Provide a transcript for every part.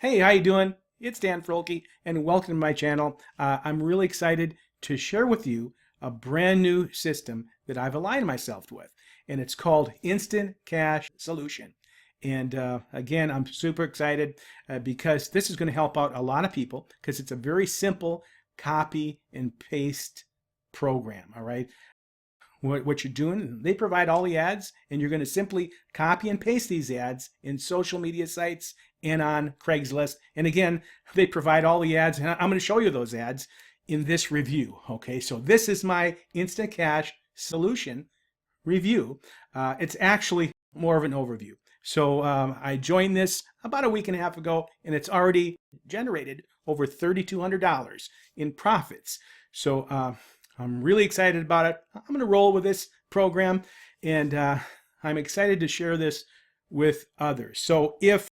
Hey, how you doing? It's Dan Froelke, and welcome to my channel. I'm really excited to share with you a brand new system that I've aligned myself with, and it's called Instant Cash Solution. And again, I'm super excited because this is going to help out a lot of people because it's a very simple copy and paste program. All right. What you're doing, they provide all the ads, and you're going to simply copy and paste these ads in social media sites and on Craigslist. And again, they provide all the ads, and I'm going to show you those ads in this review. Okay, so this is my Instant Cash Solution review. It's actually more of an overview. So I joined this about a week and a half ago, and it's already generated over $3,200 in profits. So I'm really excited about it. I'm going to roll with this program, and I'm excited to share this with others. So if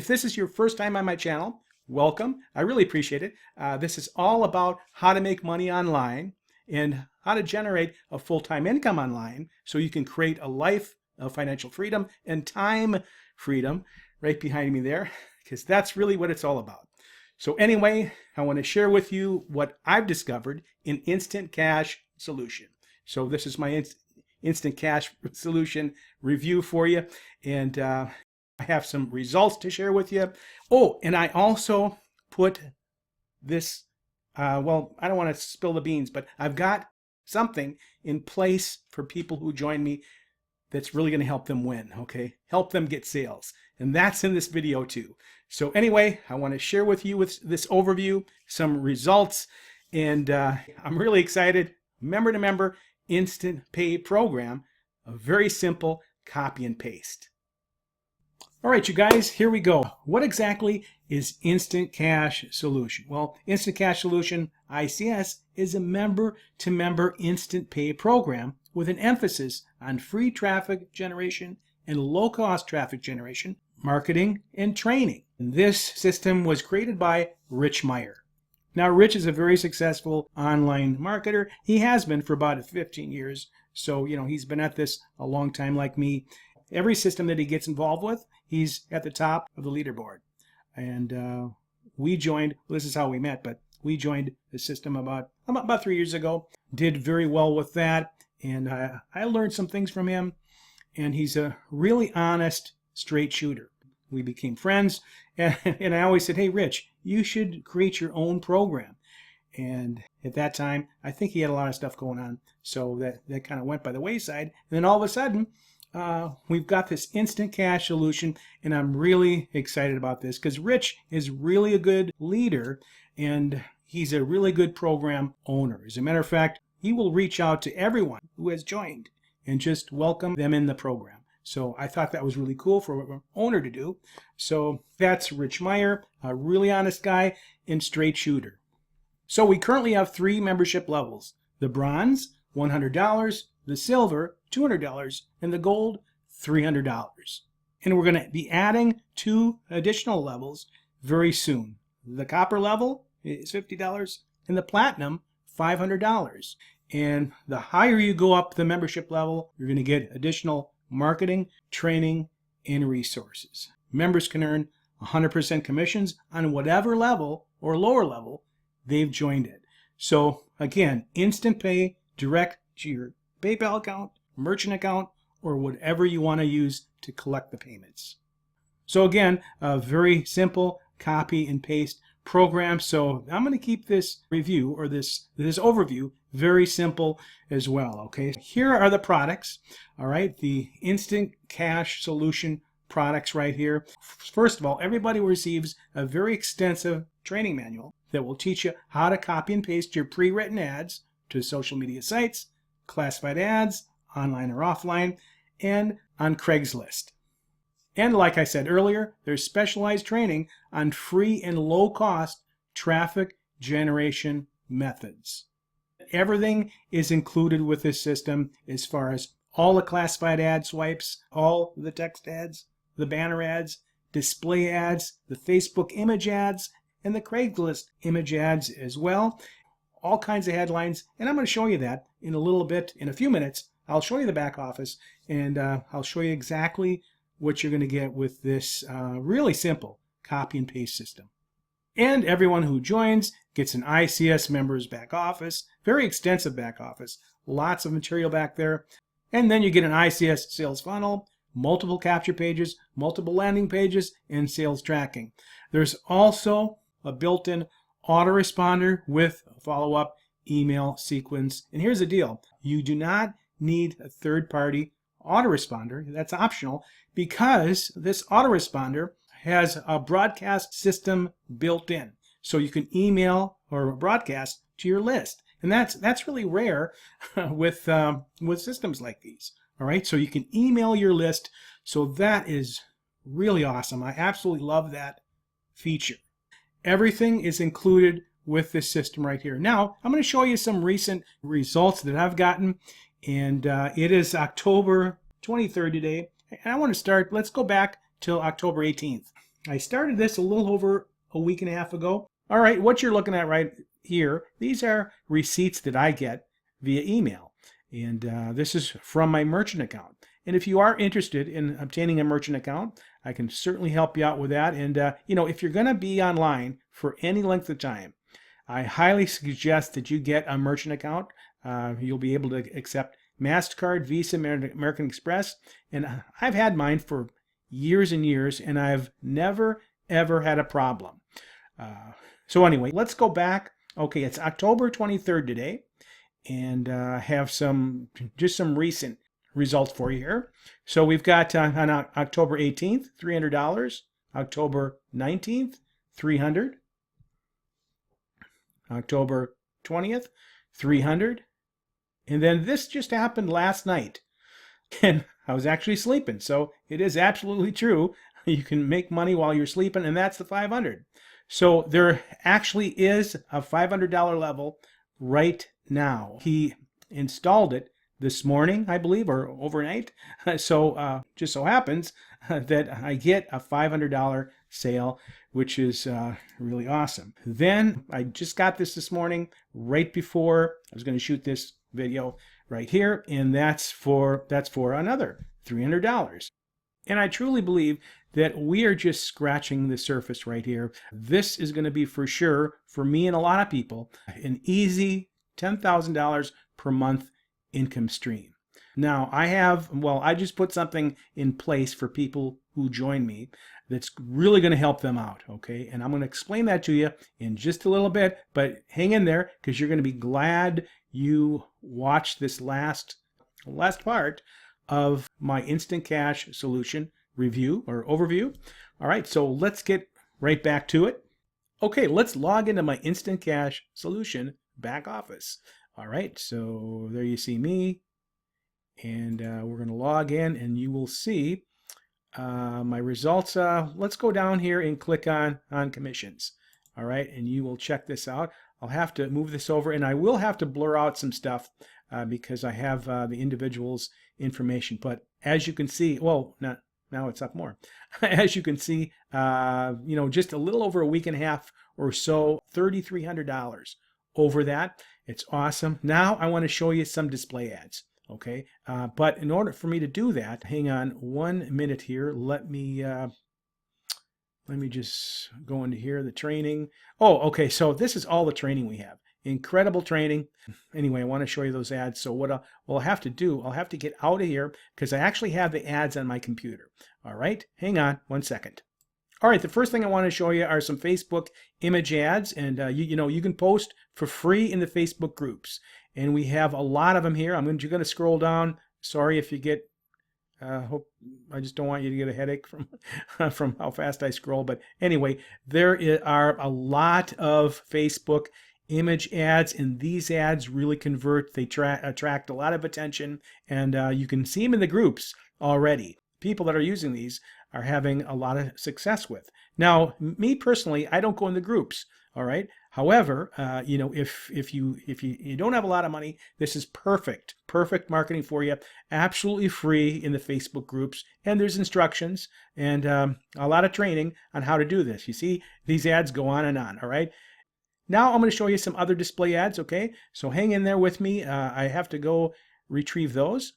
this is your first time on my channel, welcome. I really appreciate it. This is all about how to make money online and how to generate a full-time income online so you can create a life of financial freedom and time freedom right behind me there, because that's really what it's all about. So anyway, I want to share with you what I've discovered in Instant Cash Solution. So this is my Instant Cash Solution review for you, and I have some results to share with you. Oh, and I also put this, well, I don't want to spill the beans, but I've got something in place for people who join me that's really going to help them win, okay? Help them get sales. And that's in this video too. So anyway, I want to share with you with this overview, some results, and I'm really excited. Member to member instant pay program, a very simple copy and paste. All right, you guys, here we go. What exactly is Instant Cash Solution? Well, Instant Cash Solution, ICS, is a member-to-member instant pay program with an emphasis on free traffic generation and low-cost traffic generation, marketing, and training. And this system was created by Rich Meyer. Now, Rich is a very successful online marketer. He has been for about 15 years. So, you know, he's been at this a long time like me. Every system that he gets involved with, he's at the top of the leaderboard. And we joined, well, this is how we met, but we joined the system about 3 years ago. Did very well with that. And I learned some things from him. And he's a really honest, straight shooter. We became friends. And I always said, hey, Rich, you should create your own program. And at that time, I think he had a lot of stuff going on. So that kind of went by the wayside. And then all of a sudden, we've got this Instant Cash Solution, and I'm really excited about this because Rich is really a good leader, and he's a really good program owner. As a matter of fact, he will reach out to everyone who has joined and just welcome them in the program. So I thought that was really cool for an owner to do. So that's Rich Meyer, a really honest guy and straight shooter. So we currently have 3 membership levels: the bronze, $100, the silver, $200, and the gold, $300. And we're going to be adding 2 additional levels very soon. The copper level is $50 and the platinum, $500. And the higher you go up the membership level, you're going to get additional marketing, training, and resources. Members can earn 100% commissions on whatever level or lower level they've joined it. So again, instant pay direct to your PayPal account, merchant account, or whatever you want to use to collect the payments. So again, a very simple copy and paste program. So I'm going to keep this review or this overview very simple as well. Okay, here are the products. All right, the Instant Cash Solution products right here. First of all, everybody receives a very extensive training manual that will teach you how to copy and paste your pre-written ads to social media sites, classified ads, online or offline, and on Craigslist. And like I said earlier, there's specialized training on free and low-cost traffic generation methods. Everything is included with this system as far as all the classified ad swipes, all the text ads, the banner ads, display ads, the Facebook image ads, and the Craigslist image ads as well. All kinds of headlines, and I'm going to show you that in a little bit, in a few minutes. I'll show you the back office, and I'll show you exactly what you're going to get with this really simple copy and paste system. And everyone who joins gets an ICS members back office, very extensive back office, lots of material back there. And then you get an ICS sales funnel, multiple capture pages, multiple landing pages, and sales tracking. There's also a built-in autoresponder with a follow-up email sequence. And here's the deal. You do not need a third-party autoresponder. That's optional because this autoresponder has a broadcast system built in. So you can email or broadcast to your list. And that's really rare with systems like these. All right, so you can email your list. So that is really awesome. I absolutely love that feature. Everything is included with this system right here. Now, I'm going to show you some recent results that I've gotten. And it is October 23rd today. And I want to start, let's go back till October 18th. I started this a little over a week and a half ago. All right, what you're looking at right here, these are receipts that I get via email. And this is from my merchant account. And if you are interested in obtaining a merchant account, I can certainly help you out with that. And if you're going to be online for any length of time, I highly suggest that you get a merchant account. You'll be able to accept MasterCard, Visa, American Express. And I've had mine for years and years, and I've never, ever had a problem. So anyway, let's go back. Okay, it's October 23rd today, and have just some recent results for you here. So we've got on October 18th, $300. October 19th, $300. October 20th, $300. And then this just happened last night. And I was actually sleeping. So it is absolutely true. You can make money while you're sleeping, and that's the $500. So there actually is a $500 level right now. He installed it this morning, I believe, or overnight. So just so happens that I get a $500 sale, which is really awesome. Then I just got this morning right before I was going to shoot this video right here, and that's for another $300. And I truly believe that we are just scratching the surface right here. This is going to be for sure, for me and a lot of people, an easy $10,000 per month income stream. Now, I just put something in place for people who join me that's really going to help them out, okay? And I'm going to explain that to you in just a little bit, but hang in there because you're going to be glad you watched this last part of my instant cash solution review or overview. All right, so let's get right back to it. Okay, let's log into my instant cash solution back office. All right, so there you see me, and we're going to log in, and you will see my results. Let's go down here and click on commissions. All right, and you will check this out. I'll have to move this over, and I will have to blur out some stuff because I have the individual's information. But as you can see, well, now it's up more. As you can see, just a little over a week and a half or so, $3,300 over that. It's awesome. Now I want to show you some display ads. Okay, but in order for me to do that, hang on 1 minute here. Let me just go into here, the training. Oh, okay, so this is all the training we have. Incredible training. Anyway, I want to show you those ads. So what I'll have to do, I'll have to get out of here because I actually have the ads on my computer. All right, hang on 1 second. All right, the first thing I want to show you are some Facebook image ads, and you can post for free in the Facebook groups, and we have a lot of them here. You're going to scroll down. Sorry if you get. I just don't want you to get a headache from how fast I scroll. But anyway, there are a lot of Facebook image ads, and these ads really convert. They attract a lot of attention, and you can see them in the groups already. People that are using these are having a lot of success with. Now, me personally, I don't go in the groups. All right. However, if you don't have a lot of money, this is perfect marketing for you. Absolutely free in the Facebook groups, and there's instructions and a lot of training on how to do this. You see, these ads go on and on. All right. Now I'm going to show you some other display ads. Okay, so hang in there with me. I have to go retrieve those.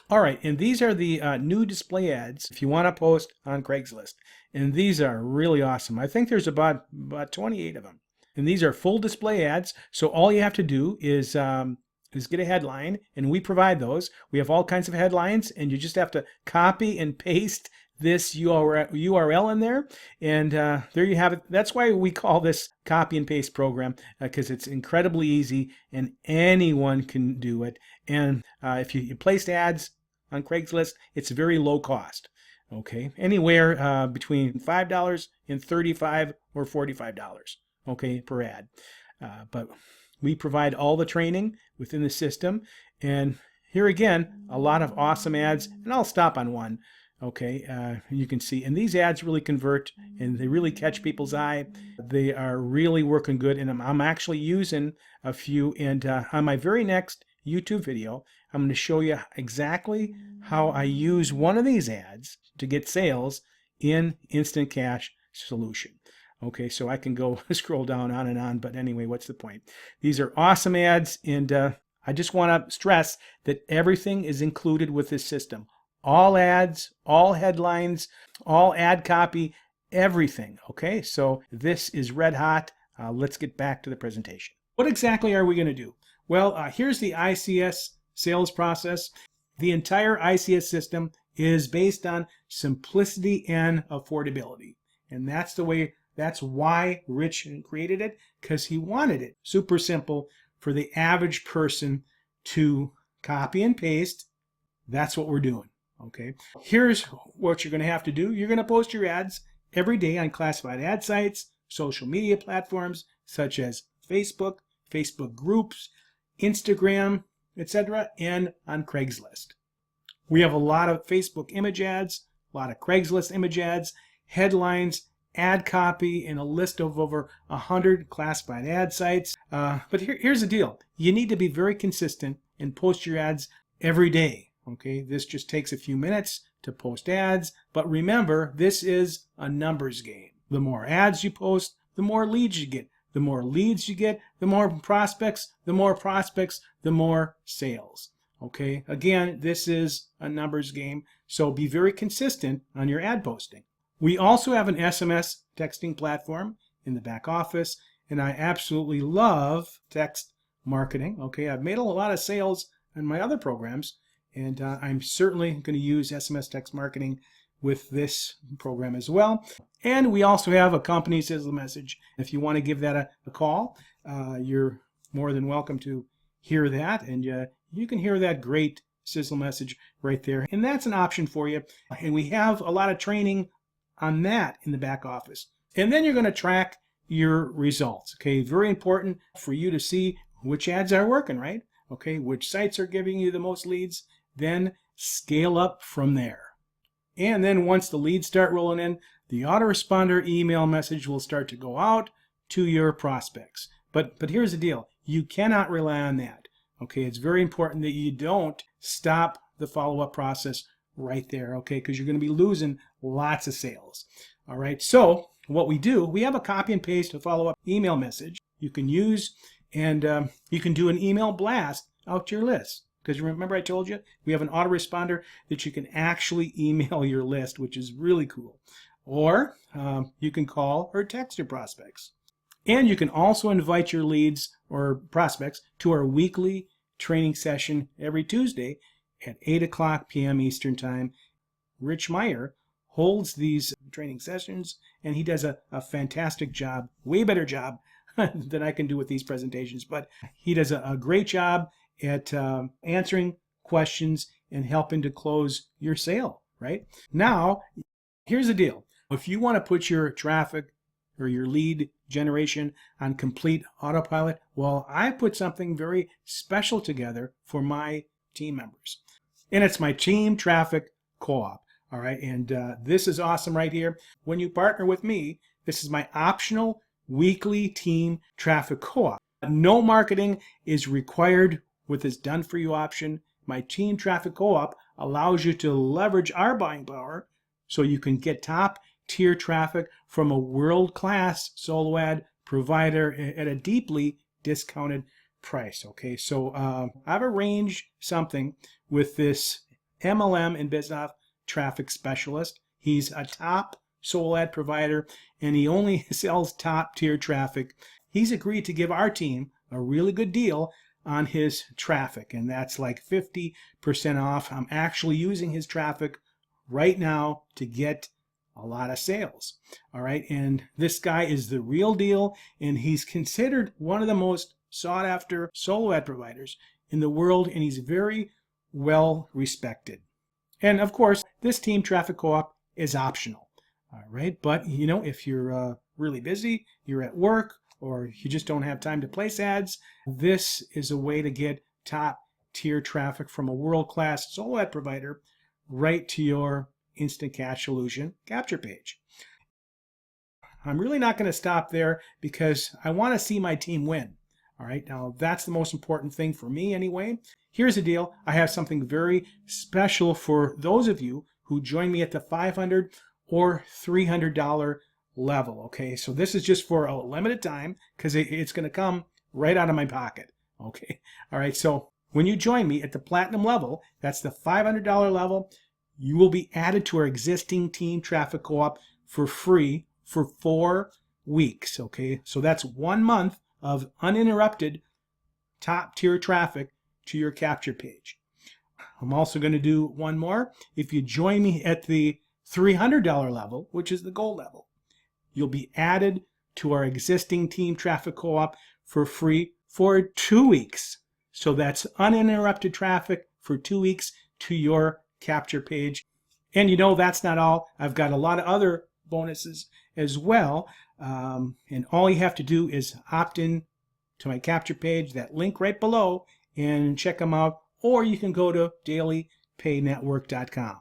All right, and these are the new display ads if you want to post on Craigslist. And these are really awesome. I think there's about 28 of them. And these are full display ads. So all you have to do is get a headline, and we provide those. We have all kinds of headlines, and you just have to copy and paste this URL in there, and there you have it. That's why we call this copy and paste program, because it's incredibly easy and anyone can do it. And if you place ads on Craigslist, it's very low cost. Okay, anywhere between $5 and $35 or $45. Okay, per ad. But we provide all the training within the system, and here again, a lot of awesome ads, and I'll stop on one. Okay, you can see, and these ads really convert, and they really catch people's eye. They are really working good, and I'm actually using a few. And on my very next YouTube video, I'm going to show you exactly how I use one of these ads to get sales in Instant Cash Solution. Okay, so I can go scroll down on and on, but anyway, what's the point? These are awesome ads, and I just want to stress that everything is included with this system. All ads, all headlines, all ad copy, everything. Okay, so this is red hot. Let's get back to the presentation. What exactly are we going to do? Well, here's the ICS sales process. The entire ICS system is based on simplicity and affordability. And that's why Rich created it, because he wanted it super simple for the average person to copy and paste. That's what we're doing. Okay, here's what you're going to have to do. You're going to post your ads every day on classified ad sites, social media platforms such as Facebook, Facebook groups, Instagram, etc., and on Craigslist. We have a lot of Facebook image ads, a lot of Craigslist image ads, headlines, ad copy, and a list of over 100 classified ad sites. But here's the deal. You need to be very consistent and post your ads every day. Okay, this just takes a few minutes to post ads, but remember, this is a numbers game. The more ads you post, the more leads you get. The more leads you get, the more prospects, the more sales. Okay, again, this is a numbers game, so be very consistent on your ad posting. We also have an SMS texting platform in the back office, and I absolutely love text marketing. Okay, I've made a lot of sales on my other programs, and I'm certainly going to use SMS text marketing with this program as well. And we also have a company sizzle message. If you want to give that a call, you're more than welcome to hear that. And you can hear that great sizzle message right there. And that's an option for you. And we have a lot of training on that in the back office. And then you're going to track your results. Okay, very important for you to see which ads are working, right? Okay, which sites are giving you the most leads. Then scale up from there. And then once the leads start rolling in, the autoresponder email message will start to go out to your prospects. But here's the deal. You cannot rely on that. Okay, it's very important that you don't stop the follow-up process right there, okay, because you're going to be losing lots of sales. All right, so what we do, we have a copy and paste a follow-up email message you can use, and you can do an email blast out to your list. Because remember I told you, we have an autoresponder that you can actually email your list, which is really cool. Or you can call or text your prospects. And you can also invite your leads or prospects to our weekly training session every Tuesday at 8 p.m. Eastern Time. Rich Meyer holds these training sessions, and he does a fantastic job, way better job than I can do with these presentations. But he does a great job at answering questions and helping to close your sale, right? Now, here's the deal. If you want to put your traffic or your lead generation on complete autopilot, well, I put something very special together for my team members. And it's my Team Traffic Co-op. All right, and this is awesome right here. When you partner with me, this is my optional weekly Team Traffic Co-op. No marketing is required with this done-for-you option. My Team Traffic Co-op allows you to leverage our buying power so you can get top-tier traffic from a world-class solo ad provider at a deeply discounted price. Okay, so I've arranged something with this MLM and business traffic specialist. He's a top solo ad provider, and he only sells top tier traffic. He's agreed to give our team a really good deal on his traffic, and that's like 50% off. I'm actually using his traffic right now to get a lot of sales. All right, and this guy is the real deal, and he's considered one of the most sought after solo ad providers in the world, and he's very well respected. And of course, this team traffic co-op is optional. All right, but you know, if you're really busy, you're at work, or you just don't have time to place ads, this is a way to get top tier traffic from a world-class solo ad provider right to your instant cash solution capture page. I'm really not going to stop there because I want to see my team win. All right, now that's the most important thing for me anyway. Here's the deal. I have something very special for those of you who join me at the $500 or $300 level. Okay, so this is just for a limited time because it's going to come right out of my pocket. Okay, all right, so when you join me at the platinum level, that's the $500 level, you will be added to our existing team traffic co-op for free for 4 weeks. Okay, so that's 1 month of uninterrupted top tier traffic to your capture page. I'm also going to do one more. If you join me at the $300 level, which is the gold level, you'll be added to our existing team traffic co-op for free for 2 weeks. So that's uninterrupted traffic for 2 weeks to your capture page. And you know, that's not all. I've got a lot of other bonuses as well. And all you have to do is opt in to my capture page, that link right below, and check them out. Or you can go to dailypaynetwork.com.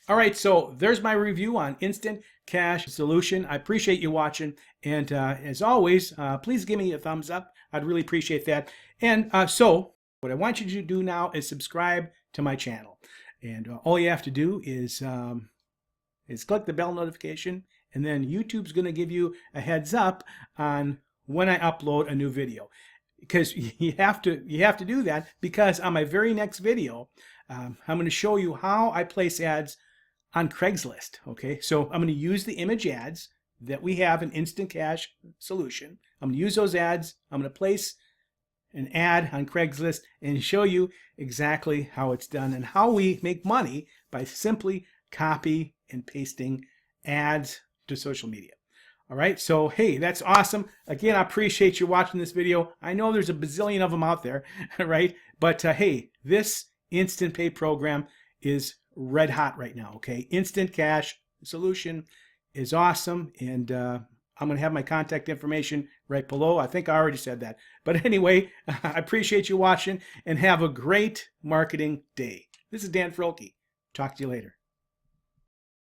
All right, so there's my review on Instant Cash Solution. I appreciate you watching. And as always, please give me a thumbs up. I'd really appreciate that. And so what I want you to do now is subscribe to my channel. And all you have to do is click the bell notification, and then YouTube's going to give you a heads up on when I upload a new video. Because you have to do that, because on my very next video, I'm going to show you how I place ads on Craigslist. Okay, so I'm going to use the image ads that we have in Instant Cash Solution. I'm going to use those ads. I'm going to place an ad on Craigslist and show you exactly how it's done and how we make money by simply copy and pasting ads to social media. All right, so hey, that's awesome. Again, I appreciate you watching this video. I know there's a bazillion of them out there, right? But hey, this Instant Pay program is red hot right now, okay? Instant Cash Solution is awesome, and I'm going to have my contact information right below. I think I already said that. But anyway, I appreciate you watching, and have a great marketing day. This is Dan Froelke. Talk to you later.